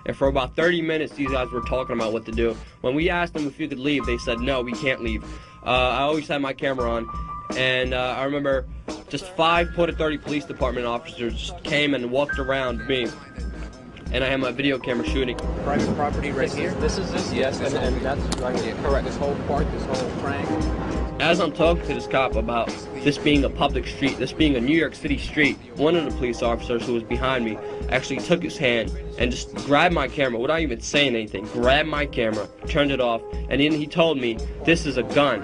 And for about 30 minutes, these guys were talking about what to do. When we asked them if we could leave, they said, no, we can't leave. I always had my camera on. And I remember just 5 Porter 30 police department officers just came and walked around me. And I had my video camera shooting. Private property right here? This is this, yes, and that's right here. Correct. This whole part, this whole frame. As I'm talking to this cop about this being a public street, this being a New York City street, one of the police officers who was behind me actually took his hand and just grabbed my camera without even saying anything, grabbed my camera, turned it off, and then he told me, this is a gun.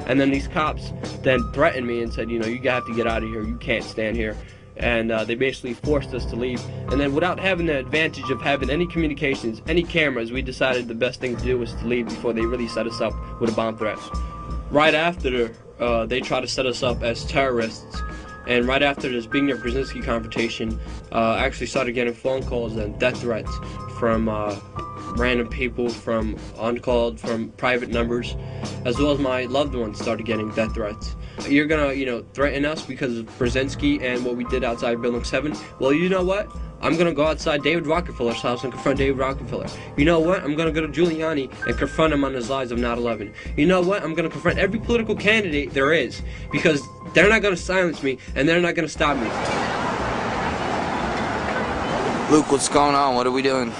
And then these cops then threatened me and said, you know, you have to get out of here, you can't stand here. And they basically forced us to leave. And then without having the advantage of having any communications, any cameras, we decided the best thing to do was to leave before they really set us up with a bomb threat. Right after, they tried to set us up as terrorists. And right after this Brzezinski confrontation, I actually started getting phone calls and death threats from random people, from uncalled, from private numbers, as well as my loved ones started getting death threats. You're gonna, you know, threaten us because of Brzezinski and what we did outside Building 7? Well, you know what? I'm gonna go outside David Rockefeller's house and confront David Rockefeller. You know what? I'm gonna go to Giuliani and confront him on his lies of 9/11. You know what? I'm gonna confront every political candidate there is, because they're not gonna silence me and they're not gonna stop me. Luke, what's going on? What are we doing?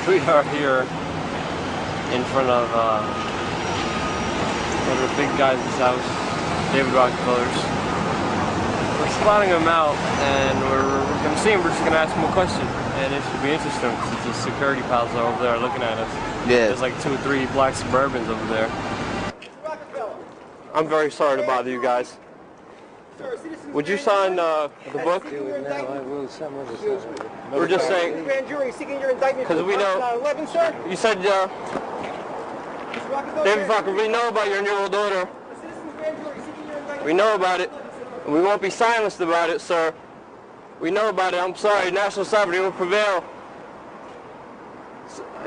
We are here in front of one of the big guys' house, David Rockefeller's. We're spotting him out, and we're gonna see him. We're just gonna ask him a question, and it should be interesting since the security pals are over there looking at us. Yeah. There's like 2 or 3 black Suburbans over there. I'm very sorry to bother you guys. Would you sign the book? We're just saying, because we know, you said, David Fokker, we know about your new daughter. We know about it. We won't be silenced about it, sir. We know about it. I'm sorry. National sovereignty will prevail.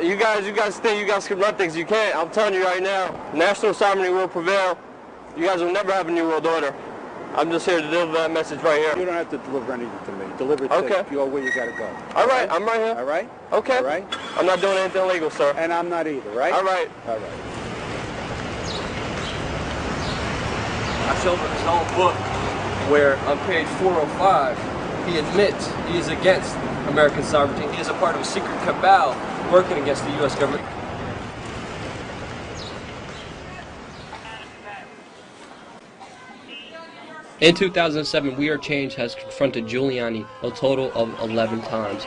You guys think you guys can run things. You can't. I'm telling you right now. National sovereignty will prevail. You guys will never have a new world order. I'm just here to deliver that message right here. You don't have to deliver anything to me. Deliver it to you where you gotta go. All right, I'm right here. All right? Okay. All right? I'm not doing anything illegal, sir. And I'm not either, right? All right. All right. I showed him his whole book where on page 405 he admits he is against American sovereignty. He is a part of a secret cabal working against the U.S. government. In 2007, We Are Change has confronted Giuliani a total of 11 times.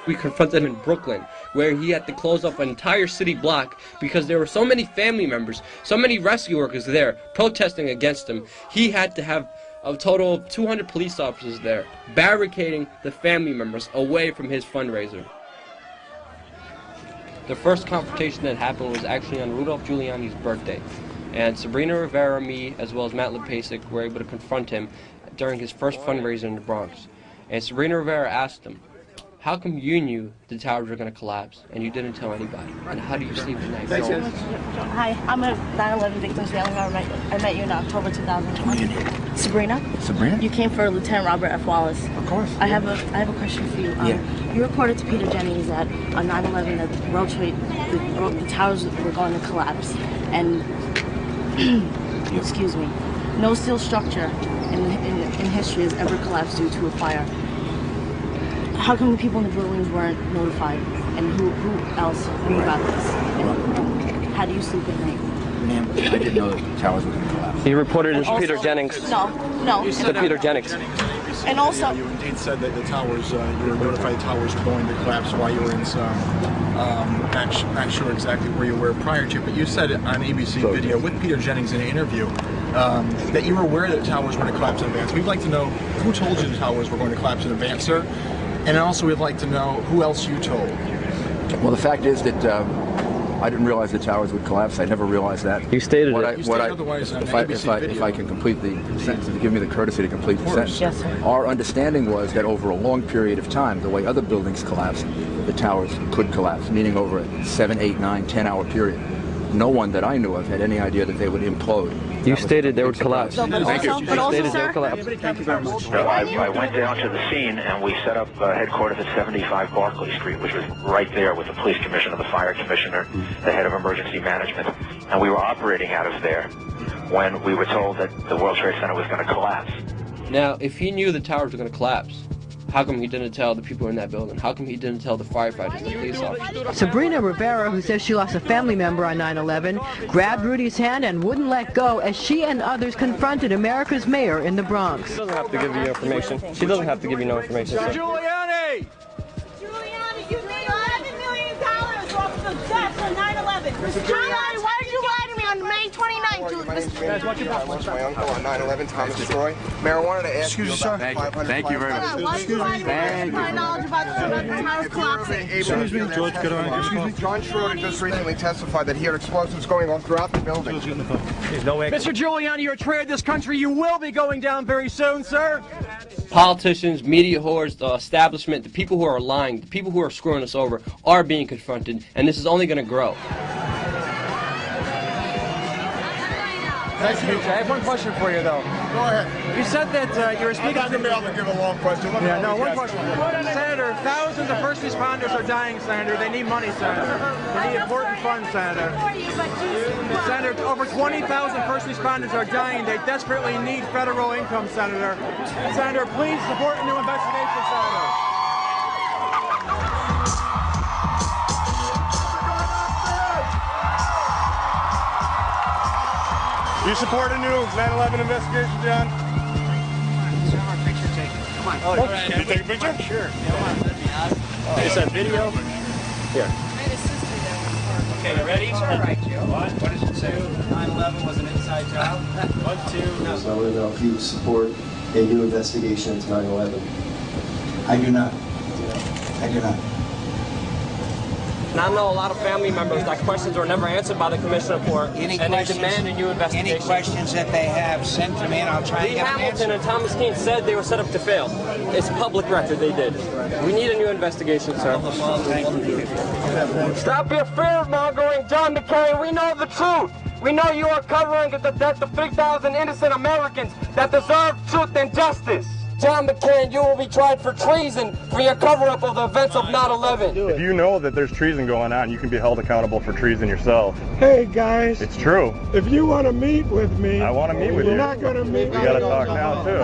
We confronted him in Brooklyn, where he had to close off an entire city block because there were so many family members, so many rescue workers there protesting against him. He had to have a total of 200 police officers there, barricading the family members away from his fundraiser. The first confrontation that happened was actually on Rudolph Giuliani's birthday. And Sabrina Rivera, me, as well as Matt Lepasic were able to confront him during his first fundraiser in the Bronx. And Sabrina Rivera asked him, how come you knew the towers were going to collapse and you didn't tell anybody? And how do you sleep at night? Hi, I'm a 9/11 victim's family member. I met you in October 2020. Sabrina? You came for Lieutenant Robert F. Wallace. Of course. I have a question for you. You reported to Peter Jennings that on 9/11 that the World Trade, the towers were going to collapse, and excuse me, no steel structure in history has ever collapsed due to a fire. How come the people in the buildings weren't notified, and who else knew about this? And how do you sleep at night? Ma'am, I didn't know that the towers were going to collapse. He reported it to Peter Jennings. No. To Peter Jennings. And also, you indeed said that the towers, you were notified the towers were going to collapse while you were in some, not sure exactly where you were prior to, but you said on ABC video with Peter Jennings in an interview that you were aware that the towers were going to collapse in advance. We'd like to know who told you the towers were going to collapse in advance, sir, and also we'd like to know who else you told. Well, the fact is that I didn't realize the towers would collapse. I never realized that. You stated it. You stated otherwise on ABC video. If I can complete the sentence, to give me the courtesy to complete the sentence. yes, sir. Our understanding was that over a long period of time, the way other buildings collapsed, the towers could collapse, meaning over a 7, 8, 9, 10-hour period. No one that I knew of had any idea that they would implode You stated they would collapse. So, but also, sir, Thank you very much. I went down to the scene and we set up headquarters at 75 Barclay Street, which was right there with the police commissioner, the fire commissioner, the head of emergency management, and we were operating out of there when we were told that the World Trade Center was going to collapse. Now, if he knew the towers were going to collapse, how come he didn't tell the people in that building? How come he didn't tell the firefighters and the police officers? Sabrina Rivera, who says she lost a family member on 9/11, grabbed Rudy's hand and wouldn't let go as she and others confronted America's mayor in the Bronx. She doesn't have to give you information. She doesn't have to give you no information, sir. Giuliani! Giuliani, you made $11 million off the death on 9/11. Giuliani, why did you lie to me on May 29th? Guys, watch your back. My uncle on 9/11, Thomas Troy. Mayor, I wanted to ask you about Thank you very much. Why did you lie to me? My knowledge about the towers collapsing. Excuse me, George, get on. Excuse me. John Schroeder just recently testified that he heard explosives going on throughout the building. Mr. Giuliani, you're a traitor to this country. You will be going down very soon, sir. Politicians, media whores, the establishment, the people who are lying, the people who are screwing us over are being confronted, and this is only going to grow. Nice to meet you. I have one question for you, though. Go ahead. You said that you were speaking I'm not going to be able to give a long question. one question. Senator, thousands of first responders are dying, Senator. They need money, Senator. They need important funds, Senator. Senator, over 20,000 first responders are dying. They desperately need federal income, Senator. Senator, please support a new investigation, Senator. You support a new 9/11 investigation, John? Come on. Can you take a picture? Sure. Come on. That'd be awesome. Is that video? Here. Okay, you ready? All right, Joe. What does it say? 9/11 was an inside job. 1, 2, no. So I want to know if you support a new investigation into 9/11. I do not. I do not. And I know a lot of family members that questions were never answered by the commission report, and they demand a new investigation. Any questions that they have, send to me and I'll try and get an answer. Hamilton and Thomas Keane said they were set up to fail. It's public record they did. We need a new investigation, sir. Stop your fear-mongering, John McCain. We know the truth. We know you are covering the death of 3,000 innocent Americans that deserve truth and justice. John McCain, you will be tried for treason for your cover-up of the events of 9/11. If you know that there's treason going on, you can be held accountable for treason yourself. Hey guys, it's true. If you want to meet with me, I want to meet with you. You're not going to meet. We got to talk now too.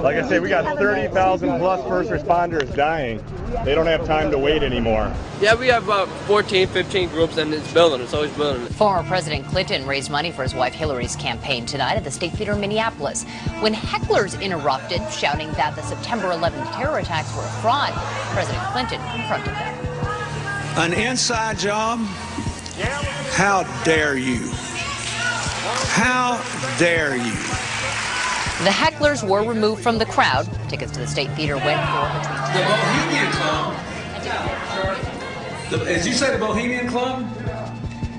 Like I say, we got 30,000 plus first responders dying. They don't have time to wait anymore. Yeah, we have about 14, 15 groups, and it's building. It's always building. Former President Clinton raised money for his wife Hillary's campaign tonight at the State Theater in Minneapolis when hecklers interrupted, shouting that the September 11th terror attacks were a fraud. President Clinton confronted them. An inside job? How dare you? How dare you? The hecklers were removed from the crowd. Tickets to the State Theater went for between the Bohemian Club. As you say, the Bohemian Club?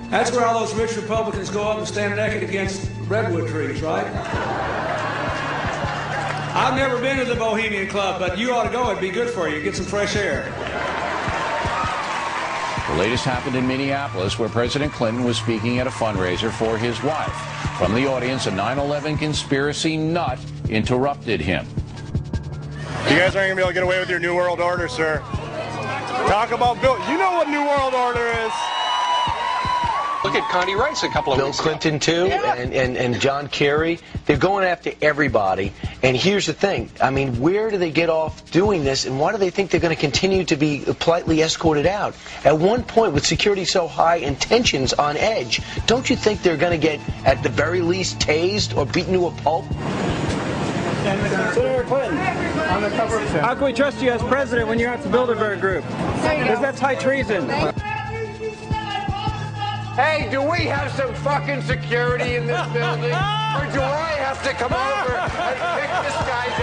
That's where all those rich Republicans go up and stand naked against redwood trees, right? I've never been to the Bohemian Club, but you ought to go. It'd be good for you. Get some fresh air. The latest happened in Minneapolis, where President Clinton was speaking at a fundraiser for his wife. From the audience, a 9/11 conspiracy nut interrupted him. You guys aren't going to be able to get away with your New World Order, sir. Talk about Bill. You know what New World Order is. Look at Connie Rice a couple of weeks ago. Bill Clinton, too, and John Kerry. They're going after everybody. And here's the thing. I mean, where do they get off doing this, and why do they think they're going to continue to be politely escorted out? At one point, with security so high and tensions on edge, don't you think they're going to get, at the very least, tased or beaten to a pulp? Senator Clinton, how can we trust you as president when you're at the Bilderberg Group? Because that's high treason. Hey, do we have some fucking security in this building? Or do I have to come over and pick this guy's